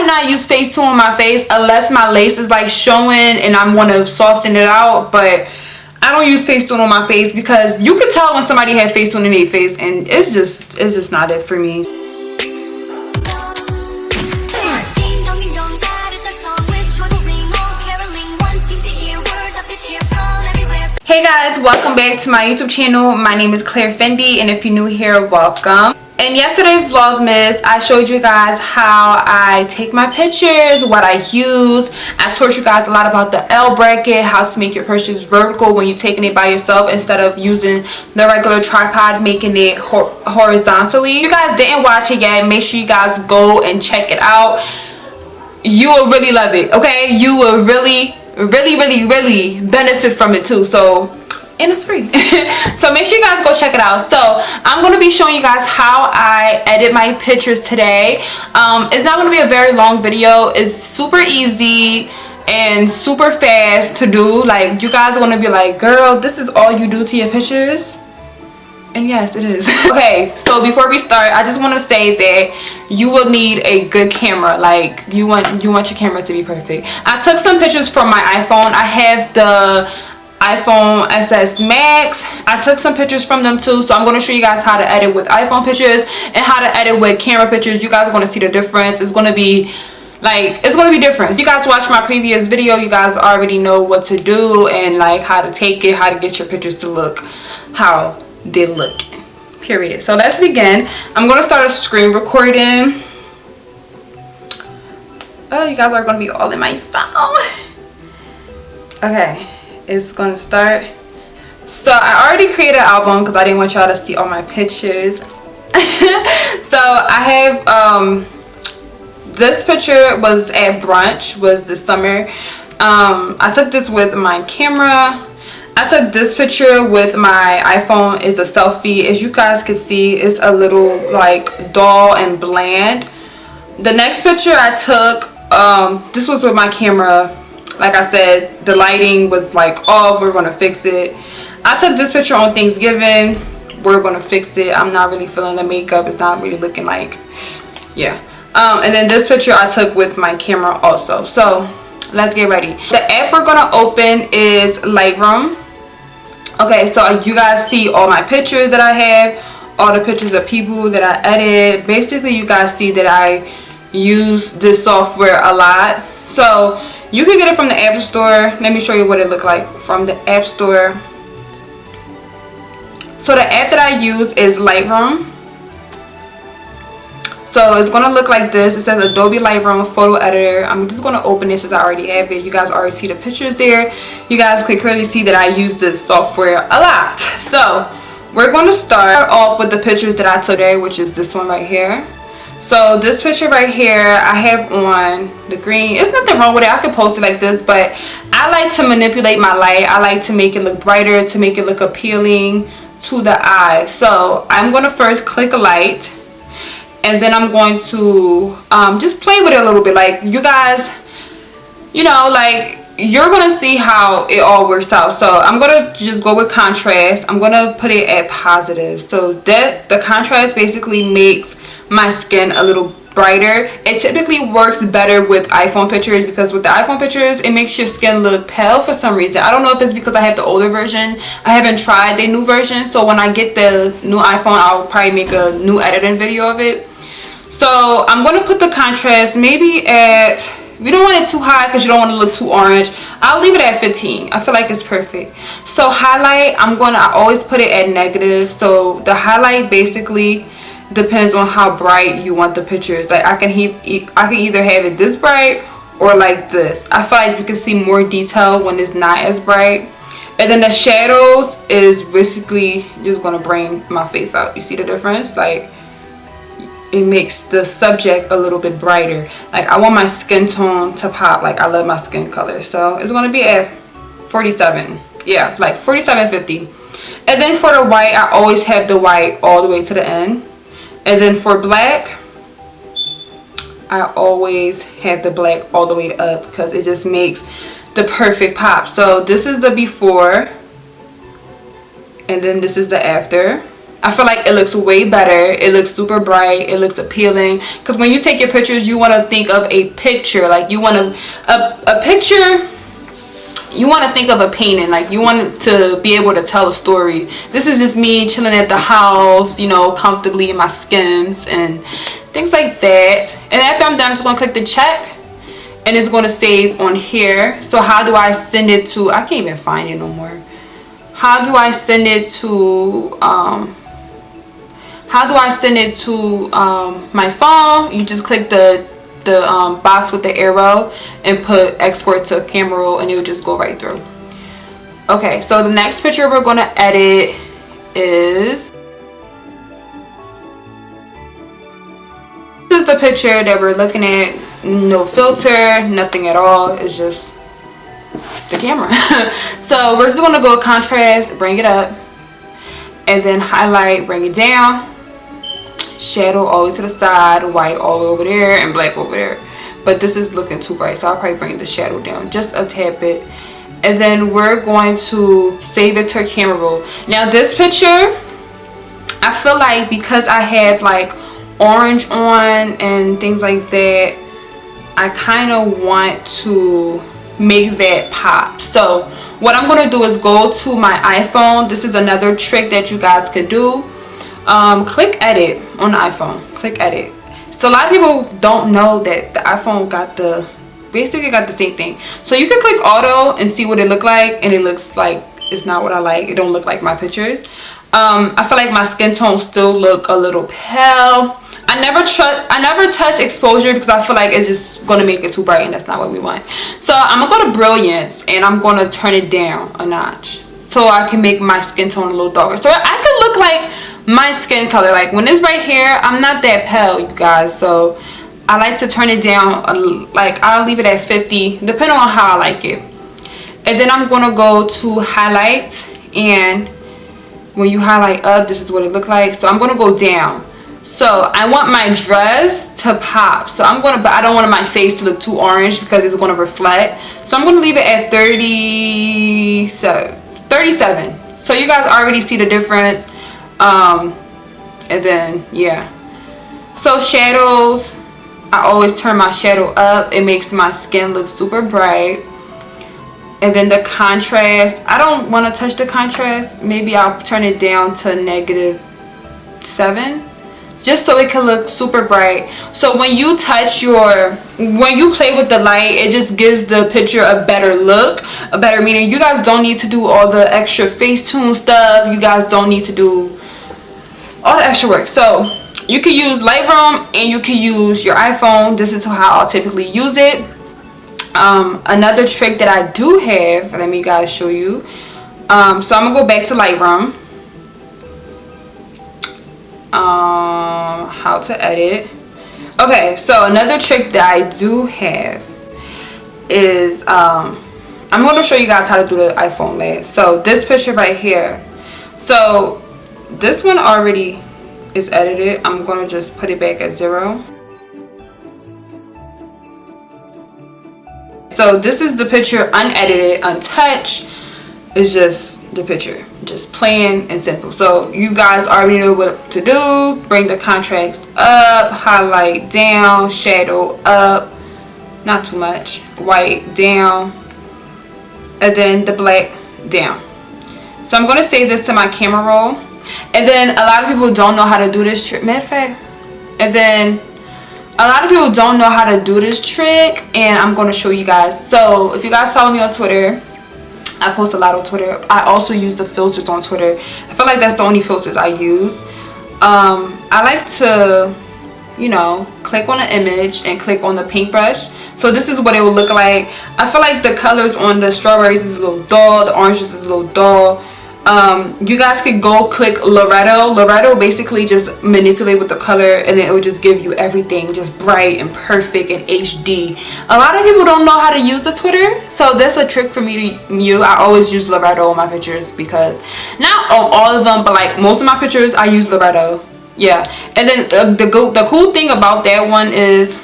not use Facetune on my face unless my lace is like showing and I want to soften it out, but I don't use Facetune on my face because you can tell when somebody had Facetune in their face, and it's just not it for me. Hey guys, welcome back to my YouTube channel. My name is ClaireFendy, and if you're new here, welcome. In yesterday's Vlogmas, I showed you guys how I take my pictures, what I use. I taught you guys a lot about the L bracket, how to make your pictures vertical when you're taking it by yourself instead of using the regular tripod, making it horizontally. If you guys didn't watch it yet, make sure you guys go and check it out. You will really love it, okay? You will really benefit from it too. So, and it's free. So make sure you guys go check it out. So I'm going to be showing you guys how I edit my pictures today. It's not going to be a very long video. It's super easy and super fast to do. Like, you guys are going to be like, girl, this is all you do to your pictures? And yes, it is. Okay, so before we start, I just want to say that you will need a good camera. Like, you want your camera to be perfect. I took some pictures from my iPhone. I have the iPhone SS Max. I took some pictures from them too, so I'm going to show you guys how to edit with iPhone pictures and how to edit with camera pictures. You guys are going to see the difference. It's going to be like, it's going to be different. If you guys watched my previous video, you guys already know what to do and like how to take it, how to get your pictures to look how they look, period. So let's begin. I'm going to start a screen recording. Oh, you guys are going to be all in my phone. Okay, it's going to start. So I already created an album because I didn't want y'all to see all my pictures. So I have this picture was at brunch, was this summer. I took this with my camera. I took this picture with my iPhone. It's a selfie. As you guys can see, it's a little like dull and bland. The next picture I took, this was with my camera. Like I said, the lighting was like off. We're gonna fix it. I took this picture on Thanksgiving. We're gonna fix it. I'm not really feeling the makeup. It's not really looking like, yeah. And then this picture I took with my camera also. So let's get ready. The app we're gonna open is Lightroom. Okay, so you guys see all my pictures that I have, all the pictures of people that I edit. Basically, you guys see that I use this software a lot. So you can get it from the App Store. Let me show you what it looked like from the App Store. So the app that I use is Lightroom. So it's gonna look like this. It says Adobe Lightroom Photo Editor. I'm just gonna open it since I already have it. You guys already see the pictures there. You guys can clearly see that I use this software a lot. So we're gonna start off with the pictures that I took today, which is this one right here. So this picture right here, I have on the green. There's nothing wrong with it. I could post it like this, but I like to manipulate my light. I like to make it look brighter, to make it look appealing to the eye. So I'm gonna first click a light. And then I'm going to just play with it a little bit. Like, you guys, you know, like, you're going to see how it all works out. So I'm going to just go with contrast. I'm going to put it at positive. So that the contrast basically makes my skin a little brighter. It typically works better with iPhone pictures because with the iPhone pictures, it makes your skin look pale for some reason. I don't know if it's because I have the older version. I haven't tried the new version. So when I get the new iPhone, I'll probably make a new editing video of it. So I'm going to put the contrast maybe at, we don't want it too high because you don't want to look too orange. I'll leave it at 15. I feel like it's perfect. So highlight, I always put it at negative. So the highlight basically depends on how bright you want the pictures. Like, I can either have it this bright or like this. I feel like you can see more detail when it's not as bright. And then the shadows is basically just going to bring my face out. You see the difference? Like, it makes the subject a little bit brighter. Like, I want my skin tone to pop. Like, I love my skin color. So it's going to be at 47. Yeah, like 47, 50. And then for the white, I always have the white all the way to the end. And then for black, I always have the black all the way up because it just makes the perfect pop. So this is the before. And then this is the after. I feel like it looks way better. It looks super bright. It looks appealing. Because when you take your pictures, you want to think of a picture. Like you want a picture, you want to think of a painting. Like you want to be able to tell a story. This is just me chilling at the house, you know, comfortably in my Skims and things like that. And after I'm done, I'm just going to click the check. And it's going to save on here. So how do I send it to, I can't even find it no more. How do I send it to, my phone? You just click the box with the arrow and put export to camera roll and it will just go right through. Okay, so the next picture we're going to edit is, this is the picture that we're looking at. No filter, nothing at all. It's just the camera. So we're just going to go contrast, bring it up, and then highlight, bring it down, shadow all the way to the side, white all the way over there and black over there. But this is looking too bright, so I'll probably bring the shadow down just a tad bit. And then we're going to save it to camera roll. Now this picture, I feel like because I have like orange on and things like that, I kind of want to make that pop. So what I'm going to do is go to my iPhone. This is another trick that you guys could do. Click edit on the iPhone. Click edit. So a lot of people don't know that the iPhone got basically got the same thing. So you can click auto and see what it look like, and it looks like it's not what I like. It don't look like my pictures. I feel like my skin tone still look a little pale. I never touch exposure because I feel like it's just going to make it too bright, and that's not what we want. So I'm going to go to brilliance and I'm going to turn it down a notch so I can make my skin tone a little darker. So I can look like my skin color. Like when it's right here, I'm not that pale, you guys. So I like to turn it down. Like I'll leave it at 50 depending on how I like it. And then I'm going to go to highlight, and when you highlight up, this is what it look like. So I'm going to go down. So I want my dress to pop. So I'm going to, but I don't want my face to look too orange because it's going to reflect. So I'm going to leave it at 37. So you guys already see the difference. And then, yeah. So shadows, I always turn my shadow up. It makes my skin look super bright. And then the contrast, I don't want to touch the contrast. Maybe I'll turn it down to -7. Just so it can look super bright. So when you when you play with the light, it just gives the picture a better look, a better meaning. You guys don't need to do all the extra FaceTune stuff. You guys don't need to do all the extra work. So you can use Lightroom and you can use your iPhone. This is how I'll typically use it. Another trick that I do have, let me guys show you. So I'm gonna go back to Lightroom. How to edit. Okay, so another trick that I do have is I'm going to show you guys how to do the iPhone last. So this picture right here, so this one already is edited. I'm going to just put it back at 0. So this is the picture unedited, untouched. It's just the picture, just plain and simple. So you guys already know what to do. Bring the contrast up, highlight down, shadow up, not too much, white down, and then the black down. So I'm going to save this to my camera roll. And then a lot of people don't know how to do this trick. Matter of fact, and then a lot of people don't know how to do this trick, and I'm going to show you guys. So if you guys follow me on Twitter, I post a lot on Twitter. I also use the filters on Twitter. I feel like that's the only filters I use. I like to, you know, click on the image and click on the paintbrush. So this is what it will look like. I feel like the colors on the strawberries is a little dull. The oranges is a little dull. You guys could go click Loretto. Loretto basically just manipulate with the color, and then it will just give you everything just bright and perfect and HD. A lot of people don't know how to use the Twitter, so that's a trick for me to use. I always use Loretto on my pictures, because not on all of them, but like most of my pictures I use Loretto. Yeah. And then the cool thing about that one is,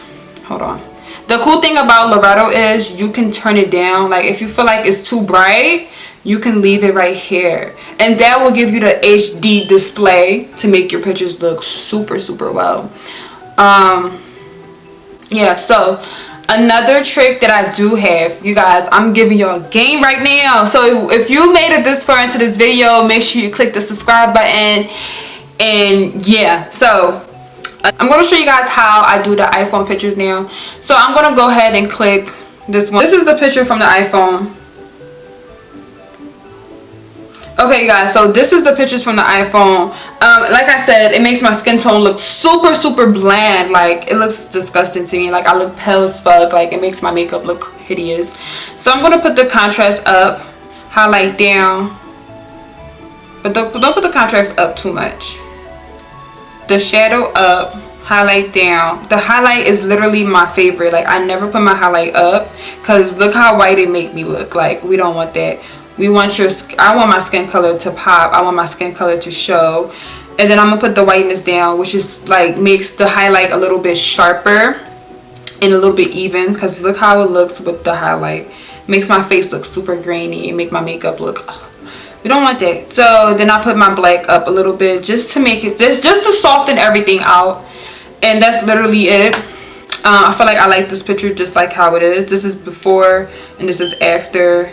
hold on, the cool thing about Loretto is you can turn it down. Like if you feel like it's too bright, you can leave it right here, and that will give you the HD display to make your pictures look super well. Yeah, so another trick that I do have, you guys, I'm giving y'all game right now. So if you made it this far into this video, make sure you click the subscribe button. And yeah, so I'm going to show you guys how I do the iPhone pictures now. So I'm going to go ahead and click this one. This is the picture from the iPhone. Okay guys, so this is the pictures from the iPhone. Like I said, it makes my skin tone look super bland. Like, it looks disgusting to me. Like, I look pale as fuck. Like, it makes my makeup look hideous. So I'm going to put the contrast up, highlight down, but don't put the contrast up too much. The shadow up, highlight down. The highlight is literally my favorite. Like, I never put my highlight up because look how white it make me look. Like, we don't want that. We want I want my skin color to pop. I want my skin color to show. And then I'm gonna put the whiteness down, which is like makes the highlight a little bit sharper and a little bit even, because look how it looks with the highlight. Makes my face look super grainy and make my makeup look, we don't want that. So then I put my black up a little bit just to make it, just to soften everything out. And that's literally it. I feel like I like this picture just like how it is. This is before and this is after.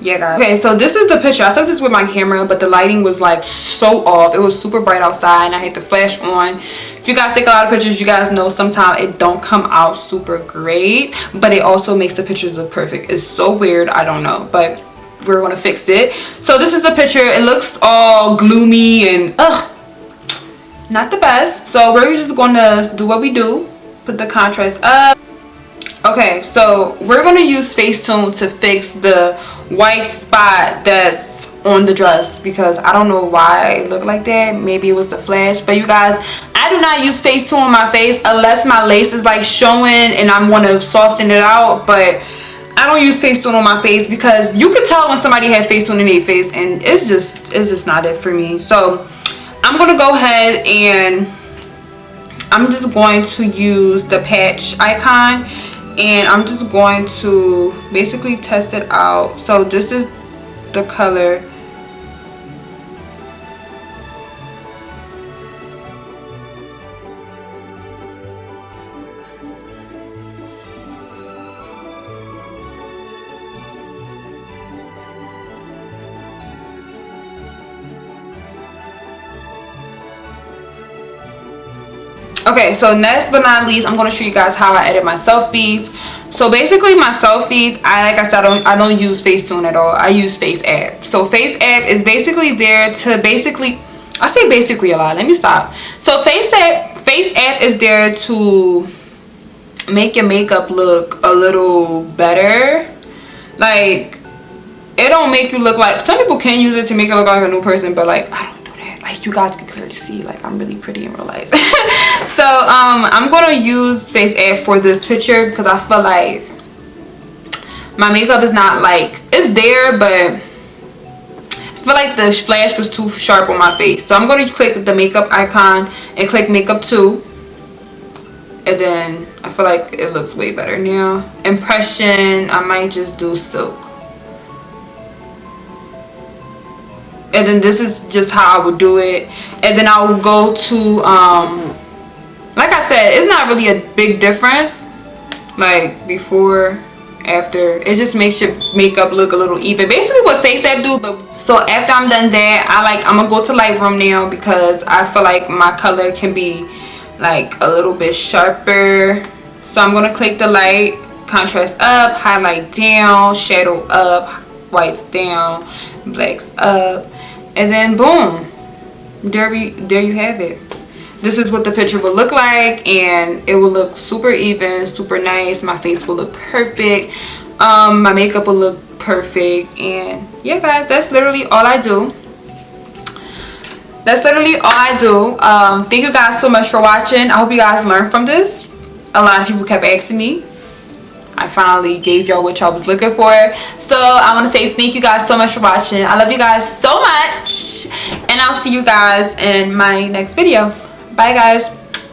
Yeah guys, okay, so this is the picture. I took this with my camera, but the lighting was like so off. It was super bright outside and I had the flash on. If you guys take a lot of pictures, you guys know sometimes it don't come out super great, but it also makes the pictures look perfect. It's so weird, I don't know, but we're gonna fix it. So this is the picture. It looks all gloomy and not the best. So we're just gonna do what we do, put the contrast up. Okay, so we're gonna use FACETUNE to fix the white spot that's on the dress, because I don't know why it looked like that. Maybe it was the flash, but you guys, I do not use FACETUNE on my face unless my lace is like showing and I want to soften it out. But I don't use FACETUNE on my face because you can tell when somebody had FACETUNE in their face, and it's just not it for me. So I'm gonna go ahead and I'm just going to use the patch icon. And I'm just going to basically test it out. So this is the color. Okay, so next but not least, I'm going to show you guys how I edit my selfies. So basically my selfies, like I said, I don't use FACETUNE at all. I use FaceApp. So FaceApp is basically there to I say basically a lot. Let me stop. So FaceApp is there to make your makeup look a little better. Like, it don't make you look like, some people can use it to make it look like a new person, but like, I don't do that. Like, you guys can clearly see, like, I'm really pretty in real life. So I'm gonna use FaceApp for this picture because I feel like my makeup is not like, it's there, but I feel like the flash was too sharp on my face. So I'm going to click the makeup icon and click makeup 2, and then I feel like it looks way better now. Impression, I might just do silk. And then this is just how I would do it. And then I will go to like I said, it's not really a big difference, like before, after. It just makes your makeup look a little even, basically what FaceApp do. But so after I'm done that, I'm gonna go to Lightroom now because I feel like my color can be like a little bit sharper. So I'm gonna click the light, contrast up, highlight down, shadow up, whites down, blacks up, and then boom, there you have it. This is what the picture will look like, and it will look super even, super nice. My face will look perfect. My makeup will look perfect. And yeah guys, that's literally all I do. That's literally all I do. Thank you guys so much for watching. I hope you guys learned from this. A lot of people kept asking me. I finally gave y'all what y'all was looking for. So I want to say thank you guys so much for watching. I love you guys so much, and I'll see you guys in my next video. Bye guys.